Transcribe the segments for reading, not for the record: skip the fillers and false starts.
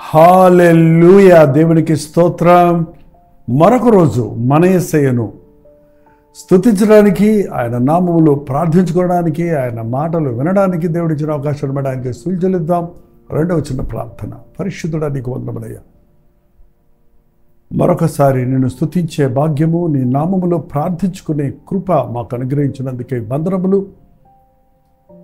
హల్లెలూయా. దేవునికి స్తోత్రం. మరొక రోజు మన యేసయ్యను స్తుతించడానికి, ఆయన నామములో ప్రార్థించుకోవడానికి, ఆయన మాటలు వినడానికి దేవుడిచ్చిన అవకాశం బట్టి ఆయనకి స్తుతులు చెల్లిద్దాం. రెండవ చిన్న ప్రార్థన. పరిశుద్ధుడా, నీకు వందనములయ్యా. మరొకసారి నిన్ను స్తుతించే భాగ్యము, నీ నామములో ప్రార్థించుకునే కృప మాకు అనుగ్రహించినందుకే వందనములు.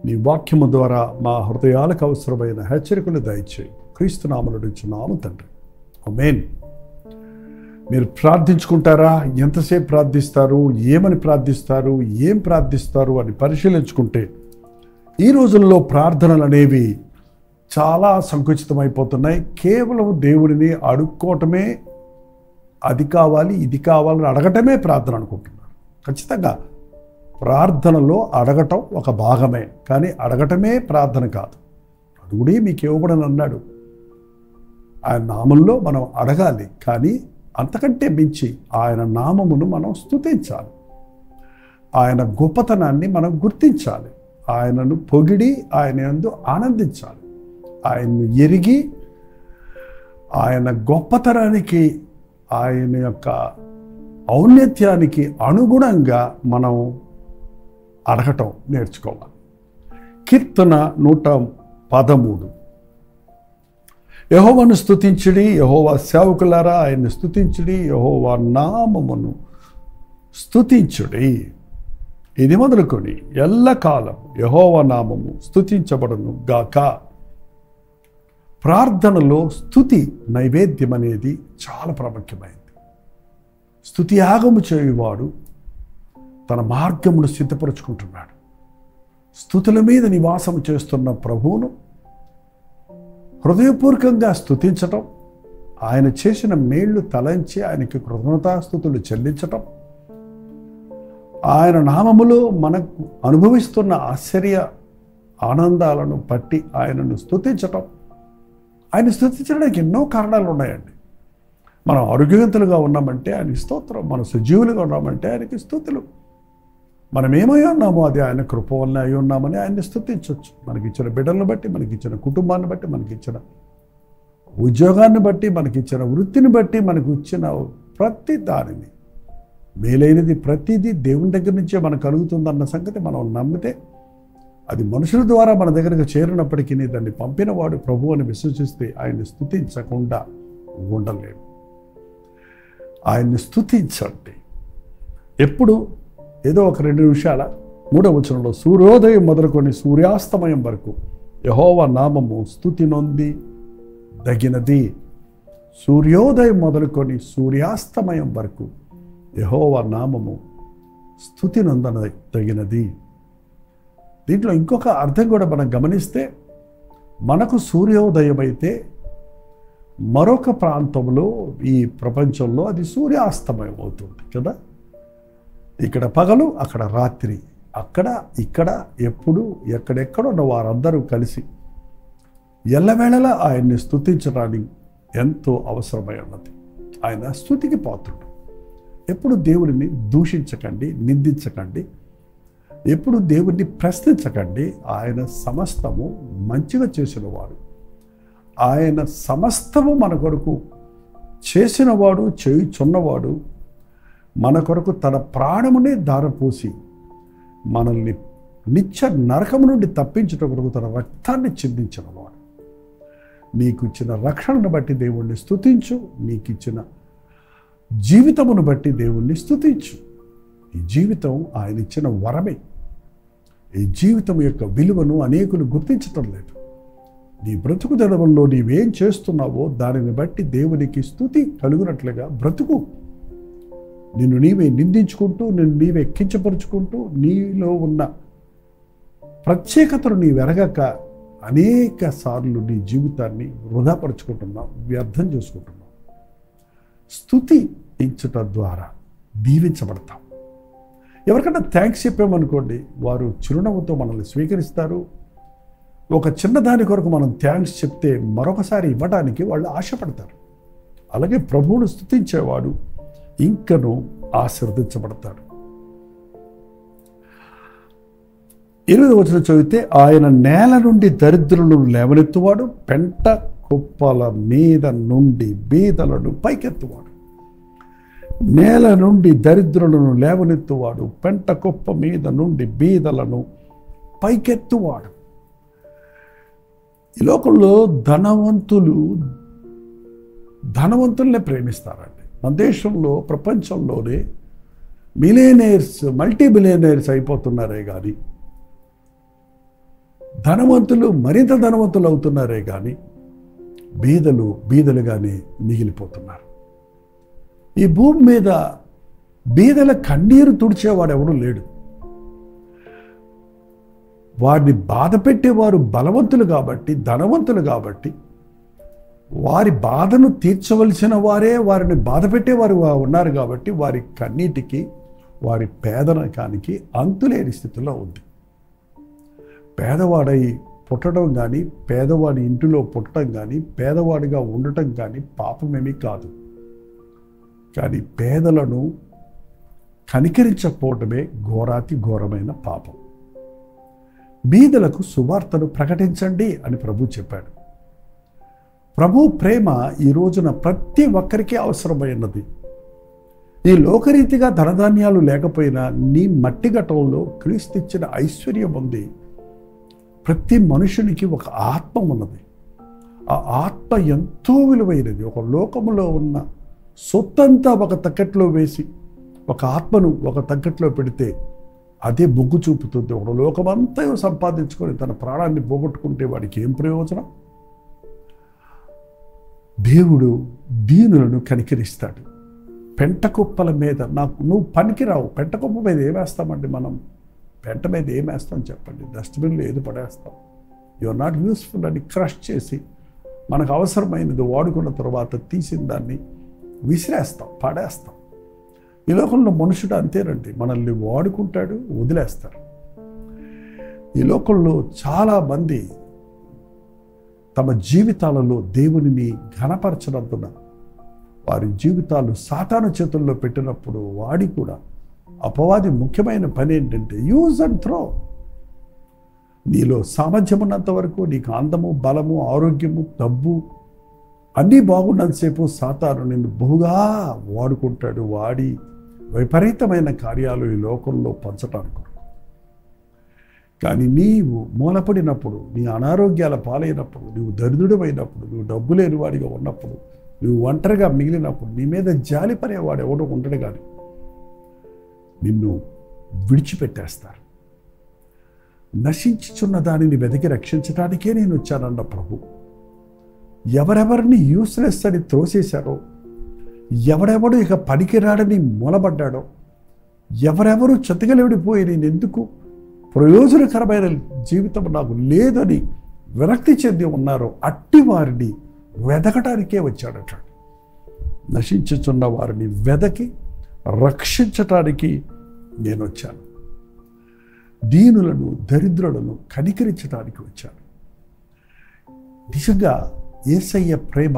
నీ వాక్యము ద్వారా మా హృదయాలకు అవసరమైన హెచ్చరికలు దయచేయి. క్రీస్తు నామములో అడుగుచున్నాము తండ్రి, ఆమేన్. మీరు ప్రార్థించుకుంటారా? ఎంతసేపు ప్రార్థిస్తారు? ఏమని ప్రార్థిస్తారు? ఏం ప్రార్థిస్తారు అని పరిశీలించుకుంటే ఈ రోజుల్లో ప్రార్థనలు అనేవి చాలా సంకుచితమైపోతున్నాయి. కేవలం దేవుడిని అడుక్కోవటమే, అది కావాలి ఇది కావాలని అడగటమే ప్రార్థన అనుకుంటున్నారు. ఖచ్చితంగా ప్రార్థనలో అడగటం ఒక భాగమే, కానీ అడగటమే ప్రార్థన కాదు. అడుగుడి మీకు ఇవ్వబడని అన్నాడు. ఆయన నామంలో మనం అడగాలి, కానీ అంతకంటే మించి ఆయన నామమును మనం స్తుతించాలి. ఆయన గొప్పతనాన్ని మనం గుర్తించాలి. ఆయనను పొగిడి ఆయన యందు ఆనందించాలి. ఆయన్ను ఎరిగి ఆయన గొప్పతనానికి, ఆయన యొక్క ఔన్నత్యానికి అనుగుణంగా మనం అడగటం నేర్చుకోవాలి. కీర్తన 113. యెహోవాను స్తుతించుడి, యెహోవా సేవకులారా ఆయన్ని స్తుతించుడి, యెహోవా నామమును స్తుతించుడి. ఇది మొదలుకొని ఎల్లకాలం యెహోవా నామము స్తుతించబడును గాక. ప్రార్థనలో స్తుతి నైవేద్యం అనేది చాలా ప్రాముఖ్యమైనది. స్తుతి యాగము చేయువాడు తన మార్గమును సిద్ధపరుచుకుంటున్నాడు. స్తుతుల మీద నివాసము చేస్తున్న ప్రభువును హృదయపూర్వకంగా స్తుతించటం, ఆయన చేసిన మేళ్లు తలంచి ఆయనకి కృతజ్ఞతాస్తుతులు చెల్లించటం, ఆయన నామములో మనకు అనుభవిస్తున్న ఆశ్చర్య ఆనందాలను బట్టి ఆయనను స్తుతించటం. ఆయన స్తుతించడానికి ఎన్నో కారణాలు ఉన్నాయండి. మనం ఆరోగ్యవంతులుగా ఉన్నామంటే ఆయనకి స్తోత్రం, మనం సజీవులుగా ఉన్నామంటే ఆయనకి స్తుతులు. మనం ఏమై ఉన్నామో అది ఆయన కృప వల్ల అయి ఉన్నామని ఆయన్ని స్తుతించవచ్చు. మనకిచ్చిన బిడ్డలను బట్టి, మనకిచ్చిన కుటుంబాన్ని బట్టి, మనకిచ్చిన ఉద్యోగాన్ని బట్టి, మనకిచ్చిన వృత్తిని బట్టి, మనకు ఇచ్చిన ప్రతి దానిని, మేలైనది ప్రతిదీ దేవుని దగ్గర నుంచే మనకు కలుగుతుందన్న సంగతి మనం నమ్మితే, అది మనుషుల ద్వారా మన దగ్గరకు చేరినప్పటికీ దాన్ని పంపినవాడు ప్రభు అని విశ్వసిస్తే ఆయన్ని స్తుతించకుండా ఉండలేము. ఆయన్ని స్తుతించండి. ఎప్పుడు ఏదో ఒక 2 నిమిషాల 3వ వచనంలో సూర్యోదయం మొదలుకొని సూర్యాస్తమయం వరకు యెహోవా నామము స్తుతి నొంది దగినది. సూర్యోదయం మొదలుకొని సూర్యాస్తమయం వరకు యెహోవా నామము స్తుతి నొందన తగినది. దీంట్లో ఇంకొక అర్థం కూడా మనం గమనిస్తే, మనకు సూర్యోదయం అయితే మరొక ప్రాంతంలో ఈ ప్రపంచంలో అది సూర్యాస్తమయం అవుతుంది కదా. ఇక్కడ పగలు, అక్కడ రాత్రి, అక్కడ ఇక్కడ ఎప్పుడు ఎక్కడెక్కడ ఉన్న వారందరూ కలిసి ఎల్లవేళలా ఆయన్ని స్తుతించడానికి ఎంతో అవసరమై ఉన్నది. ఆయన స్తుతికి పాత్రుడు. ఎప్పుడు దేవుడిని దూషించకండి, నిందించకండి, ఎప్పుడు దేవుడిని ప్రశ్నించకండి. ఆయన సమస్తము మంచిగా చేసినవాడు. ఆయన సమస్తము మన కొరకు చేసినవాడు, చేయుచున్నవాడు. మన కొరకు తన ప్రాణమునే ధారపోసి మనల్ని నిత్య నరకము నుండి తప్పించడం కొరకు తన రక్తాన్ని చిందించినవాడు. నీకు ఇచ్చిన రక్షణను బట్టి దేవుణ్ణి స్తుతించు. నీకు ఇచ్చిన జీవితమును బట్టి దేవుణ్ణి స్తుతించు. ఈ జీవితం ఆయన ఇచ్చిన వరమే. ఈ జీవితం యొక్క విలువను అనేకులు గుర్తించటం లేదు. నీ బ్రతుకు దినముల్లో నీవేం చేస్తున్నావో దానిని బట్టి దేవునికి స్తుతి కలుగునట్లుగా బ్రతుకు. నిన్ను నీవే నిందించుకుంటూ, నిన్ను నీవే కించపరుచుకుంటూ, నీలో ఉన్న ప్రత్యేకతను నీవు ఎరగక అనేక సార్లు నీ జీవితాన్ని వృధాపరుచుకుంటున్నావు, వ్యర్థం చేసుకుంటున్నావు. స్తుతి ఇచ్చట ద్వారా దీవించబడతాం. ఎవరికైనా థ్యాంక్స్ చెప్పామనుకోండి, వారు చిరునవ్వుతో మనల్ని స్వీకరిస్తారు. ఒక చిన్నదాని కొరకు మనం థ్యాంక్స్ చెప్తే మరొకసారి ఇవ్వడానికి వాళ్ళు ఆశపడతారు. అలాగే ప్రభువును స్తుతించేవాడు ఇంకను ఆశీర్వదించబడతాడు. 8వ వచనం చదివితే, ఆయన నేల నుండి దరిద్రులను లేవనెత్తువాడు, పెంట కుప్పల మీద నుండి బీదలను పైకెత్తువాడు, నేల నుండి దరిద్రులను లేవనెత్తువాడు, పెంట కుప్ప మీద నుండి బీదలను పైకెత్తువాడు. ఈ లోకంలో ధనవంతుల్నే ప్రేమిస్తారండి. మన దేశంలో, ప్రపంచంలోనే మిలియనేర్స్, మల్టీ బిలియనేర్స్ అయిపోతున్నారే కానీ, ధనవంతులు మరింత ధనవంతులు అవుతున్నారే కానీ బీదలుగానే మిగిలిపోతున్నారు. ఈ భూమి మీద బీదల కన్నీరు తుడిచేవాడు ఎవడూ లేడు. వారిని బాధ పెట్టేవారు బలవంతులు కాబట్టి, ధనవంతులు కాబట్టి, వారి బాధను తీర్చవలసిన వారే వారిని బాధ పెట్టేవారు ఉన్నారు కాబట్టి వారి కన్నీటికి, వారి పేదరికానికి అంతులేని స్థితిలో ఉంది. పేదవాడై పుట్టడం కానీ, పేదవాడి ఇంటిలో పుట్టడం కానీ, పేదవాడిగా ఉండటం కానీ పాపమేమీ కాదు. కానీ పేదలను కనికరించకపోవటమే ఘోరాతి ఘోరమైన పాపం. బీదలకు సువార్తను ప్రకటించండి అని ప్రభు చెప్పాడు. ప్రభు ప్రేమ ఈ రోజున ప్రతి ఒక్కరికి అవసరమైనది. ఈ లోకరీతిగా ధనధాన్యాలు లేకపోయినా నీ మట్టి ఘటంలో క్రీస్తు ఇచ్చిన ఐశ్వర్యం ఉంది. ప్రతి మనుషునికి ఒక ఆత్మ ఉన్నది. ఆ ఆత్మ ఎంతో విలువైనది. ఒక లోకములో ఉన్న సొత్తంతా ఒక తక్కట్లో వేసి ఒక ఆత్మను ఒక తక్కట్లో పెడితే అదే బొగ్గు చూపుతుంది. ఒక లోకమంతా సంపాదించుకొని తన ప్రాణాన్ని పోగొట్టుకుంటే వాడికి ఏం ప్రయోజనం? దేవుడు దీనులను కనికరిస్తాడు. పెంట కుప్పల మీద నువ్వు పనికిరావు. పెంట కుప్ప మీద ఏమేస్తామండి మనం? పెంట మీద ఏమేస్తాం చెప్పండి? డస్ట్బిన్లో ఏది పడేస్తాం? యు ఆర్ నాట్ యూస్ఫుల్ అని క్రష్ చేసి మనకు అవసరమైనది వాడుకున్న తర్వాత తీసిన దాన్ని విసిరేస్తాం, పడేస్తాం. ఈ లోకంలో మనుషుడు అంతేనండి. మనల్ని వాడుకుంటాడు, వదిలేస్తారు. ఈ లోకంలో చాలామంది తమ జీవితాలలో దేవునిని ఘనపరచనందున వారి జీవితాలు సాతాను చేతుల్లో పెట్టినప్పుడు వాడి కూడా అపవాది ముఖ్యమైన పని ఏంటంటే యూజ్ అండ్ త్రో. నీలో సామర్థ్యం ఉన్నంత వరకు, నీకు అందము, బలము, ఆరోగ్యము, డబ్బు అన్నీ బాగున్నంతసేపు సాతాను నిన్ను బహుగా వాడుకుంటాడు. వాడి విపరీతమైన కార్యాలు ఈ లోకంలో పంచటానికి. కానీ నీవు మూలపడినప్పుడు, నీ అనారోగ్యాల పాలైనప్పుడు, నువ్వు దరిద్రుడమైనప్పుడు, నువ్వు డబ్బు లేని వాడిగా ఉన్నప్పుడు, నువ్వు ఒంటరిగా మిగిలినప్పుడు నీ మీద జాలి పడేవాడు ఎవడో ఉండడు. కానీ నిన్ను విడిచిపెట్టేస్తారు. నశించుచున్న దానిని వెతికి రక్షించడానికే నేను వచ్చానన్న ప్రభు ఎవరెవరిని యూస్లెస్ అని త్రోసేశారో, ఎవడెవడు ఇక పనికిరాడని మూలబడ్డాడో, ఎవరెవరు చెత్తగలివిడిపోయి నేనెందుకు ప్రయోజనకరమైన జీవితం నాకు లేదని విరక్తి చెంది ఉన్నారో అట్టి వారిని వెదకటానికే వచ్చాడట. నశించుచున్న వారిని వెదకి రక్షించటానికి నేను వచ్చాను. దీనులను, దరిద్రులను కనికరించడానికి వచ్చాను. నిజంగా యేసయ్య ప్రేమ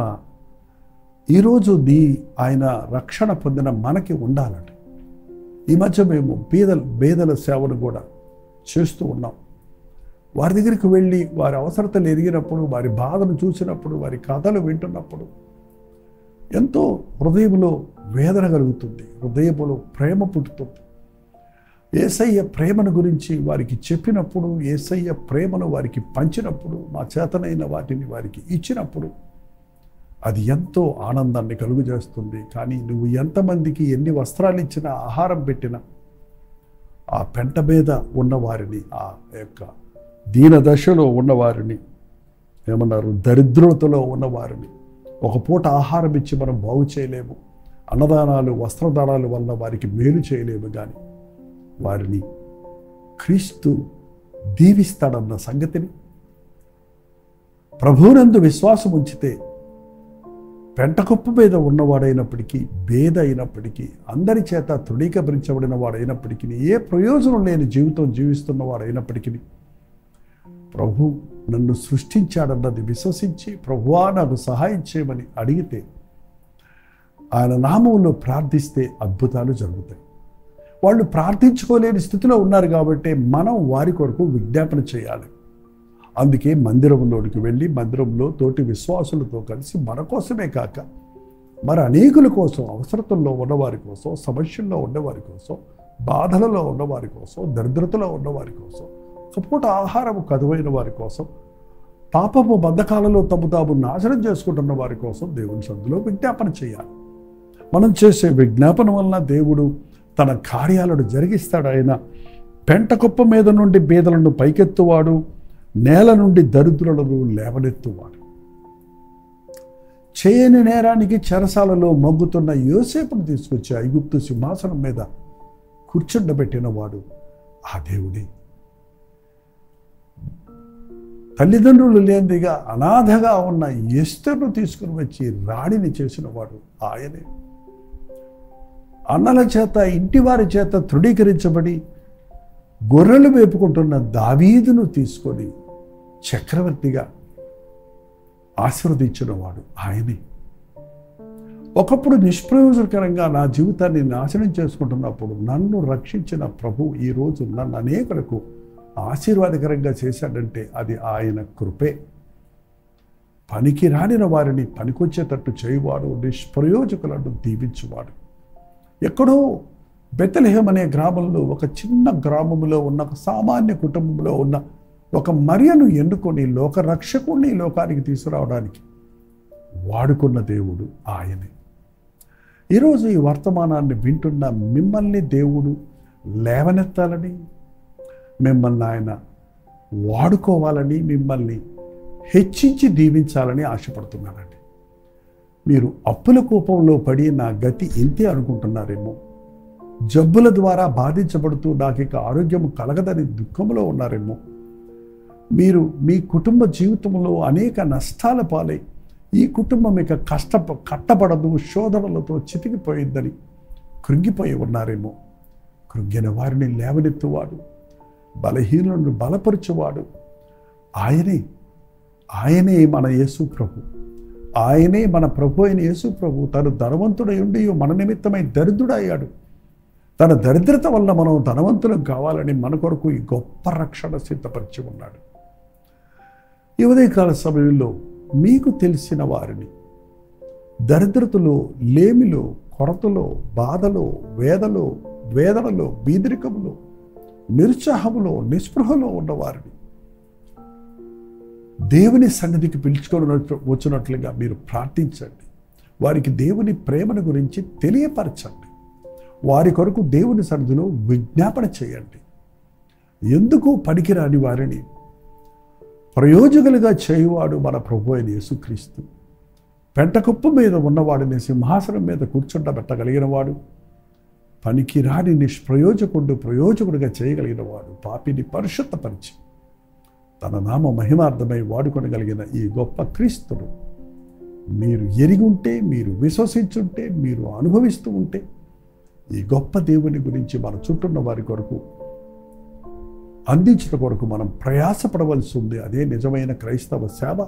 ఈరోజు ఆయన రక్షణ పొందిన మనకి ఉండాలండి. ఈ మధ్య మేము బేదల సేవను కూడా చేస్తూ ఉన్నాం. వారి దగ్గరికి వెళ్ళి వారి అవసరతలు ఎదిగినప్పుడు, వారి బాధను చూసినప్పుడు, వారి కథలు వింటున్నప్పుడు ఎంతో హృదయంలో వేదన కలుగుతుంది, హృదయంలో ప్రేమ పుట్టుతుంది. యేసయ్య ప్రేమను గురించి వారికి చెప్పినప్పుడు, యేసయ్య ప్రేమను వారికి పంచినప్పుడు, మా చేతనైన వాటిని వారికి ఇచ్చినప్పుడు అది ఎంతో ఆనందాన్ని కలుగజేస్తుంది. కానీ నువ్వు ఎంతమందికి ఎన్ని వస్త్రాలు ఇచ్చినా, ఆహారం పెట్టినా, ఆ పెంట మీద ఉన్నవారిని, ఆ యొక్క దీన దశలో ఉన్నవారిని, ఏమన్నారు, దరిద్రతలో ఉన్నవారిని ఒక పూట ఆహారం ఇచ్చి మనం బాగు చేయలేము. అన్నదానాలు, వస్త్రదానాల వల్ల వారికి మేలు చేయలేము. కానీ వారిని క్రీస్తు దీవిస్తాడన్న సంగతిని, ప్రభువునందు విశ్వాసం ఉంచితే పెంటకుప్ప మీద ఉన్నవాడైనప్పటికీ, భేద అయినప్పటికీ, అందరి చేత తృణీకరించబడిన వాడైనప్పటికీ, ఏ ప్రయోజనం లేని జీవితం జీవిస్తున్నవాడైనప్పటికీ ప్రభు నన్ను సృష్టించాడన్నది విశ్వసించి ప్రభువా నాకు సహాయం చేయమని అడిగితే, ఆయన నామంలో ప్రార్థిస్తే అద్భుతాలు జరుగుతాయి. వాళ్ళు ప్రార్థించుకోలేని స్థితిలో ఉన్నారు కాబట్టి మనం వారి కొరకు విజ్ఞాపన చేయాలి. అందుకే మందిరంలోనికి వెళ్ళి మందిరంలో తోటి విశ్వాసులతో కలిసి మన కోసమే కాక మరి అనేకుల కోసం, అవసరతల్లో ఉన్నవారి కోసం, సమస్యల్లో ఉన్నవారి కోసం, బాధలలో ఉన్నవారి కోసం, దరిద్రతలో ఉన్నవారి కోసం, ఒక పూట ఆహారము కదువైన వారి కోసం, పాపపు బంధకాలలో తమ తాము నాశనం చేసుకుంటున్న వారి కోసం దేవుని సన్నిధిలో విజ్ఞాపన చేయాలి. మనం చేసే విజ్ఞాపన వలన దేవుడు తన కార్యాలను జరిగిస్తాడు. ఆయన పెంట కుప్ప మీద నుండి బీదలను పైకెత్తువాడు, నేల నుండి దరిద్రులను లేవనెత్తువాడు. చేయని నేరానికి చెరసాలలో మగ్గుతున్న యోసేపును తీసుకొచ్చి ఐగుప్తు సింహాసనం మీద కూర్చుండబెట్టిన వాడు ఆ దేవుడే. తల్లిదండ్రులు లేనిదిగా అనాథగా ఉన్న ఎస్తెరును తీసుకుని వచ్చి రాణిని చేసిన వాడు ఆయనే. అన్నల చేత, ఇంటి వారి చేత తృణీకరించబడి గొర్రెలు వేపుకుంటున్న దావీదును తీసుకొని చక్రవర్తిగా ఆశీర్వదించిన వాడు ఆయనే. ఒకప్పుడు నిష్ప్రయోజనకరంగా నా జీవితాన్ని నాశనం చేసుకుంటున్నప్పుడు నన్ను రక్షించిన ప్రభు ఈరోజు నన్ను అనేకులకు ఆశీర్వాదకరంగా చేశాడంటే అది ఆయన కృపే. పనికి రానిన వారిని పనికొచ్చేటట్టు చేయువాడు, నిష్ప్రయోజకులను దీవించువాడు. ఎక్కడో బెత్లెహేమ్ అనే గ్రామంలో, ఒక చిన్న గ్రామంలో ఉన్న ఒక సామాన్య కుటుంబంలో ఉన్న ఒక మరియను ఎన్నుకొని లోకరక్షకుణ్ణి లోకానికి తీసుకురావడానికి వాడుకున్న దేవుడు ఆయనే. ఈరోజు ఈ వర్తమానాన్ని వింటున్న మిమ్మల్ని దేవుడు లేవనెత్తాలని, మిమ్మల్ని ఆయన వాడుకోవాలని, మిమ్మల్ని హెచ్చించి దీవించాలని ఆశపడుతున్నానండి. మీరు అప్పుల కోపంలో పడి నా గతి ఇంతే అనుకుంటున్నారేమో, జబ్బుల ద్వారా బాధించబడుతూ నాకు ఇక ఆరోగ్యం కలగదని దుఃఖంలో ఉన్నారేమో, మీరు మీ కుటుంబ జీవితంలో అనేక నష్టాల పాలై ఈ కుటుంబం ఇక కట్టబడదు, శోధనలతో చితికిపోయిందని కృంగిపోయి ఉన్నారేమో. కృంగిన వారిని లేవనెత్తువాడు, బలహీనులను బలపరచువాడు ఆయనే. ఆయనే మన యేసు ప్రభు. ఆయనే మన ప్రభు అయిన యేసు ప్రభు. తను ధనవంతుడై ఉండి మన నిమిత్తమై దరిద్రుడయ్యాడు. తన దరిద్రత వల్ల మనం ధనవంతులం కావాలని మన కొరకు ఈ గొప్ప రక్షణ సిద్ధపరిచి ఉన్నాడు. ఈ ఉదయకాల సమయంలో మీకు తెలిసిన వారిని దరిద్రతలో, లేమిలో, కొరతలో, బాధలో, వేదనలో, బీదరికములో, నిరుత్సాహములో, నిస్పృహలో ఉన్నవారిని దేవుని సన్నిధికి పిలుచుకొని వచ్చినట్లుగా మీరు ప్రార్థించండి. వారికి దేవుని ప్రేమను గురించి తెలియపరచండి. వారి కొరకు దేవుని సన్నిధిలో విజ్ఞాపన చేయండి. ఎందుకు పనికిరాని వారిని ప్రయోజకులుగా చేయువాడు మన ప్రభు అయిన యేసుక్రీస్తు. పెంటకుప్ప మీద ఉన్నవాడిని సింహాసనం మీద కూర్చుండబెట్టగలిగిన వాడు, పనికిరాని ప్రయోజకుడిగా చేయగలిగిన వాడు, పాపిని పరిశుద్ధపరిచి తన నామ మహిమార్థమై వాడుకొనగలిగిన ఈ గొప్ప క్రీస్తును మీరు ఎరిగి ఉంటే, మీరు విశ్వసించుంటే, మీరు అనుభవిస్తూ ఉంటే, ఈ గొప్ప దేవుని గురించి మన చుట్టూన్న వారి కొరకు అందించడం కొరకు మనం ప్రయాసపడవలసి ఉంది. అదే నిజమైన క్రైస్తవ సేవ.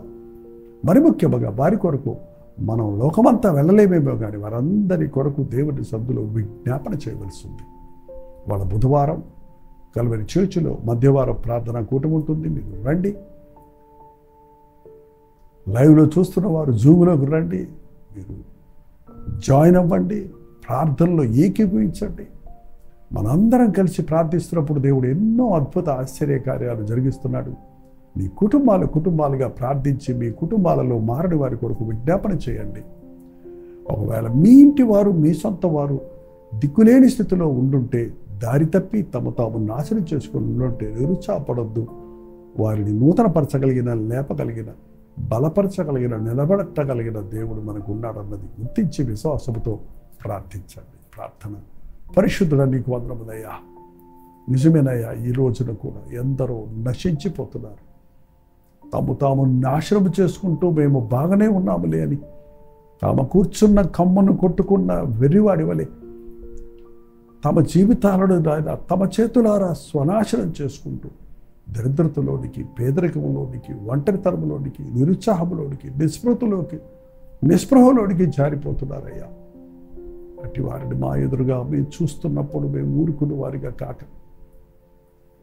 మరి ముఖ్యంగా వారి కొరకు మనం లోకమంతా వెళ్ళలేమేమో కానీ వారందరి కొరకు దేవుని సన్నిధిలో విజ్ఞాపన చేయవలసి ఉంది. వాళ్ళ బుధవారం కల్వరి చర్చిలో మధ్యవారం ప్రార్థన కూటమి ఉంటుంది. మీరు రండి. లైవ్లో చూస్తున్న వారు జూమ్లోకి రండి. మీరు జాయిన్ అవ్వండి. ప్రార్థనలో ఏకీభవించండి. మనందరం కలిసి ప్రార్థిస్తున్నప్పుడు దేవుడు ఎన్నో అద్భుత ఆశ్చర్య కార్యాలు జరిగిస్తున్నాడు. మీ కుటుంబాలుగా ప్రార్థించి మీ కుటుంబాలలో మారని వారి కొరకు విజ్ఞాపన చేయండి. ఒకవేళ మీ ఇంటి వారు, మీ సొంత వారు దిక్కులేని స్థితిలో ఉండుంటే, దారి తప్పి తాము నాశనం చేసుకుని ఉండుంటే నిరుత్సాహపడొద్దు. వారిని నూతనపరచగలిగిన, లేపగలిగిన, బలపరచగలిగిన, నిలబెట్టగలిగిన దేవుడు మనకు ఉన్నాడన్నది గుర్తించి విశ్వాసముతో ప్రార్థించండి. ప్రార్థన. పరిశుద్ధుడ నీకు వందనములయ్యా. నిజమేనయ్యా, ఈ రోజున కూడా ఎందరో నశించిపోతున్నారు. తాము నాశనం చేసుకుంటూ మేము బాగానే ఉన్నాములే అని తాము కూర్చున్న కమ్మను కొట్టుకున్న వెర్రివాడి వలె తమ జీవితాలను తమ చేతులారా స్వనాశనం చేసుకుంటూ దరిద్రతలోనికి, పేదరికంలోనికి, ఒంటరితనంలోనికి, నిరుత్సాహంలోనికి, నిస్పృహలోనికి జారిపోతున్నారయ్యా. అట్టి వారిని మా ఎదురుగా మేము చూస్తున్నప్పుడు మేము ఊరుకున్న వారిగా కాక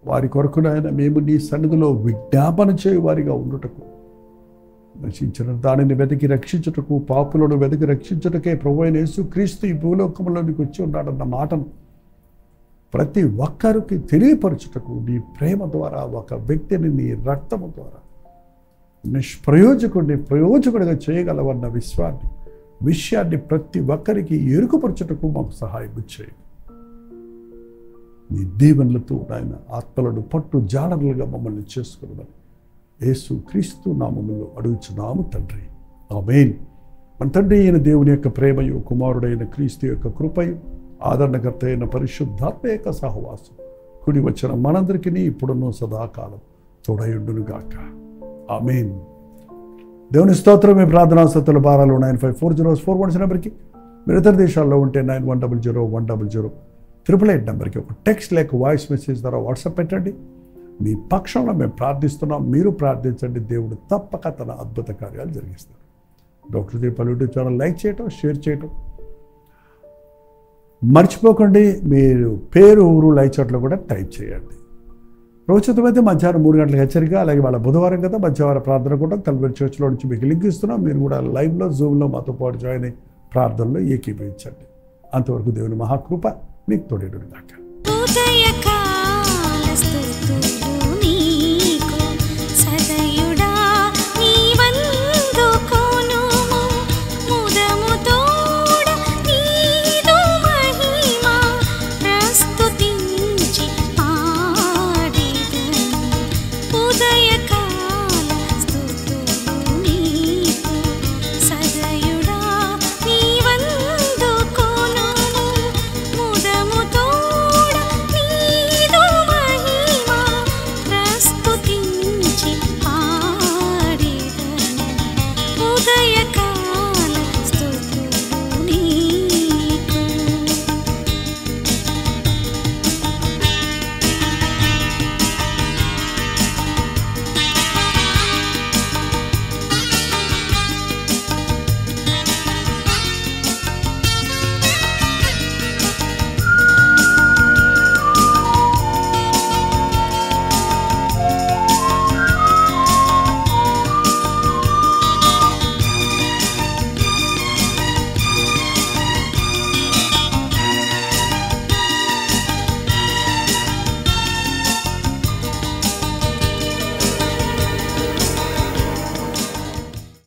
వారి కొరకు నాయన మేము నీ సన్నిధిలో విజ్ఞాపన చేయు వారిగా ఉండుటకు, నశించిన దానిని వెతికి రక్షించుటకు, పాపులను వెతికి రక్షించుటకే ప్రభువైన యేసుక్రీస్తు ఈ భూలోకంలోనికి వచ్చి ఉన్నాడన్న మాటను ప్రతి ఒక్కరికి తెలియపరచుటకు నీ ప్రేమ ద్వారా ఒక వ్యక్తిని నీ రక్తము ద్వారా ప్రయోజకుడిగా చేయగలవన్న విషయాన్ని ప్రతి ఒక్కరికి ఎరుకపరచుటకు మాకు సహాయం చేయండి. నీ దీవెనలతో నాయన ఆత్మలను పట్టు జాడలుగా మమ్మల్ని చేసుకున్నామని యేసుక్రీస్తు నామములో అడుగుచున్నాము తండ్రి, ఆమేన్. మన తండ్రి అయిన దేవుని యొక్క ప్రేమయు, కుమారుడైన క్రీస్తు యొక్క కృపయు, ఆదరణకర్త అయిన పరిశుద్ధాత్మ యొక్క సహవాసం కుడి వచ్చిన మనందరికీ ఇప్పుడున్న సదాకాలం తోడయుండునుగాక, ఆమేన్. దేవుని స్తోత్రం. మీ ప్రార్థనా సత్తుల భారాలు 954041 నెంబర్కి, మీరు ఇతర దేశాల్లో ఉంటే 91001008 నెంబర్కి ఒక టెక్స్ట్ లేక వాయిస్ మెసేజ్ ద్వారా వాట్సాప్ పెట్టండి. మీ పక్షంలో మేము ప్రార్థిస్తున్నాం, మీరు ప్రార్థించండి. దేవుడు తప్పక తన అద్భుత కార్యాలు జరిగిస్తారు. Doctor Dipal YouTube channel like చేయటం, షేర్ చేయటం మర్చిపోకండి. మీరు పేరు, ఊరు, లైవ్ చాట్లో కూడా టైప్ చేయండి. రోజుతమైతే మధ్యాహ్నం 3 గంటలకు హెచ్చరిక, అలాగే వాళ్ళ బుధవారం కదా మధ్యవారం ప్రార్థన కూడా కల్వరి చర్చ్లో నుంచి మీకు లింక్ ఇస్తున్నాం. మీరు కూడా లైవ్లో, జూమ్లో మాతో పాటు జాయిన్ అయ్యి ప్రార్థనలో ఏకీభవించండి. అంతవరకు దేవుని మహాకృప మీకు తోడేడుగాక.